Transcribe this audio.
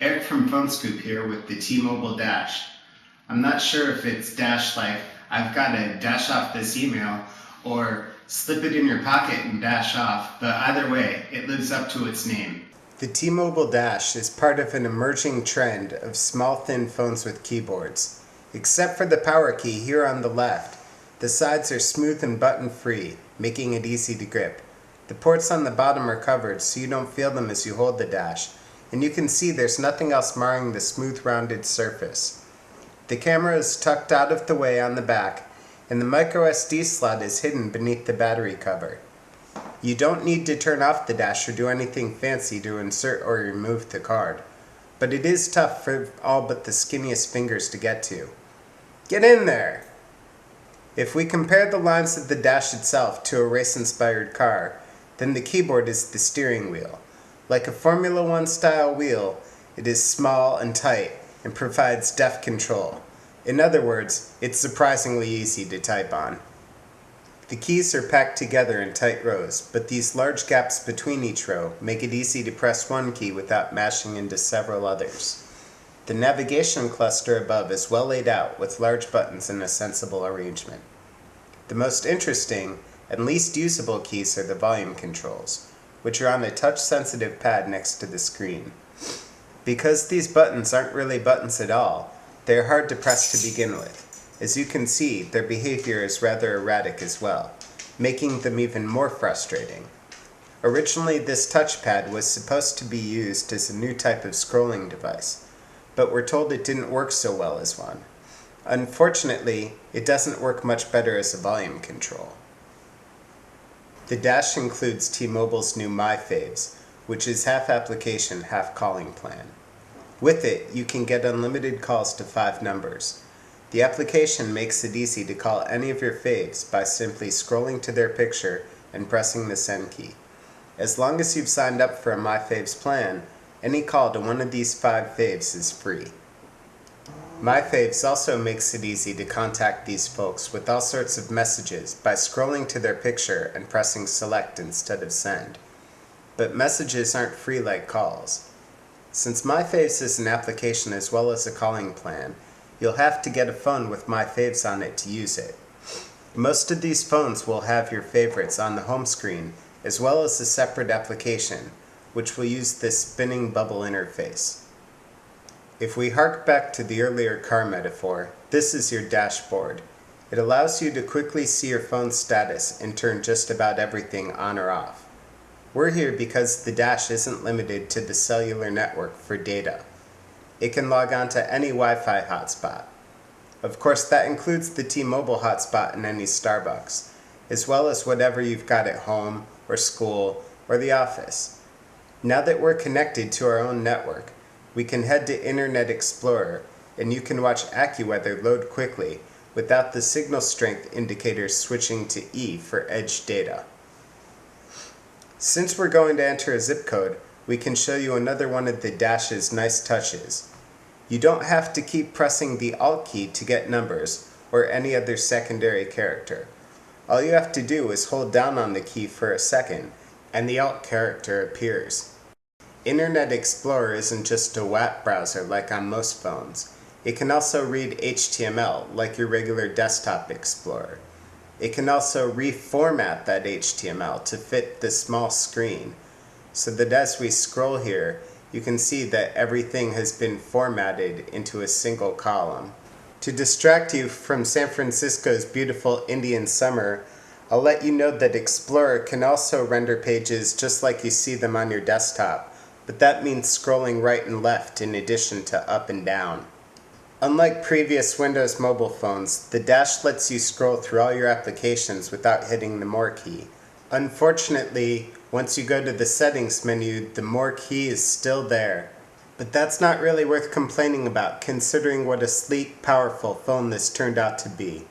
Eric from Phone Scoop here with the T-Mobile Dash. I'm not sure if it's dash like I've got to dash off this email or slip it in your pocket and dash off, but either way, it lives up to its name. The T-Mobile Dash is part of an emerging trend of small thin phones with keyboards. Except for the power key here on the left, the sides are smooth and button-free, making it easy to grip. The ports on the bottom are covered so you don't feel them as you hold the Dash, and you can see there's nothing else marring the smooth rounded surface. The camera is tucked out of the way on the back, and the microSD slot is hidden beneath the battery cover. You don't need to turn off the Dash or do anything fancy to insert or remove the card, but it is tough for all but the skinniest fingers to get to. Get in there! If we compare the lines of the Dash itself to a race-inspired car, then the keyboard is the steering wheel. Like a Formula One style wheel, it is small and tight and provides deft control. In other words, it's surprisingly easy to type on. The keys are packed together in tight rows, but these large gaps between each row make it easy to press one key without mashing into several others. The navigation cluster above is well laid out with large buttons in a sensible arrangement. The most interesting and least usable keys are the volume controls, which are on a touch-sensitive pad next to the screen. Because these buttons aren't really buttons at all, they are hard to press to begin with. As you can see, their behavior is rather erratic as well, making them even more frustrating. Originally, this touchpad was supposed to be used as a new type of scrolling device, but we're told it didn't work so well as one. Unfortunately, it doesn't work much better as a volume control. The Dash includes T-Mobile's new My Faves, which is half application, half calling plan. With it, you can get unlimited calls to 5 numbers. The application makes it easy to call any of your faves by simply scrolling to their picture and pressing the send key. As long as you've signed up for a My Faves plan, any call to one of these 5 faves is free. My Faves also makes it easy to contact these folks with all sorts of messages by scrolling to their picture and pressing select instead of send. But messages aren't free like calls. Since My Faves is an application as well as a calling plan, you'll have to get a phone with My Faves on it to use it. Most of these phones will have your favorites on the home screen as well as a separate application, which will use this spinning bubble interface. If we hark back to the earlier car metaphor, this is your dashboard. It allows you to quickly see your phone's status and turn just about everything on or off. We're here because the Dash isn't limited to the cellular network for data. It can log on to any Wi-Fi hotspot. Of course, that includes the T-Mobile hotspot in any Starbucks, as well as whatever you've got at home, or school, or the office. Now that we're connected to our own network, we can head to Internet Explorer, and you can watch AccuWeather load quickly without the signal strength indicators switching to E for edge data. Since we're going to enter a zip code, we can show you another one of the Dash's nice touches. You don't have to keep pressing the Alt key to get numbers or any other secondary character. All you have to do is hold down on the key for a second, and the Alt character appears. Internet Explorer isn't just a web browser like on most phones. It can also read HTML like your regular desktop Explorer. It can also reformat that HTML to fit the small screen, so that as we scroll here, you can see that everything has been formatted into a single column. To distract you from San Francisco's beautiful Indian summer, I'll let you know that Explorer can also render pages just like you see them on your desktop, but that means scrolling right and left in addition to up and down. Unlike previous Windows mobile phones, the Dash lets you scroll through all your applications without hitting the More key. Unfortunately, once you go to the Settings menu, the More key is still there. But that's not really worth complaining about, considering what a sleek, powerful phone this turned out to be.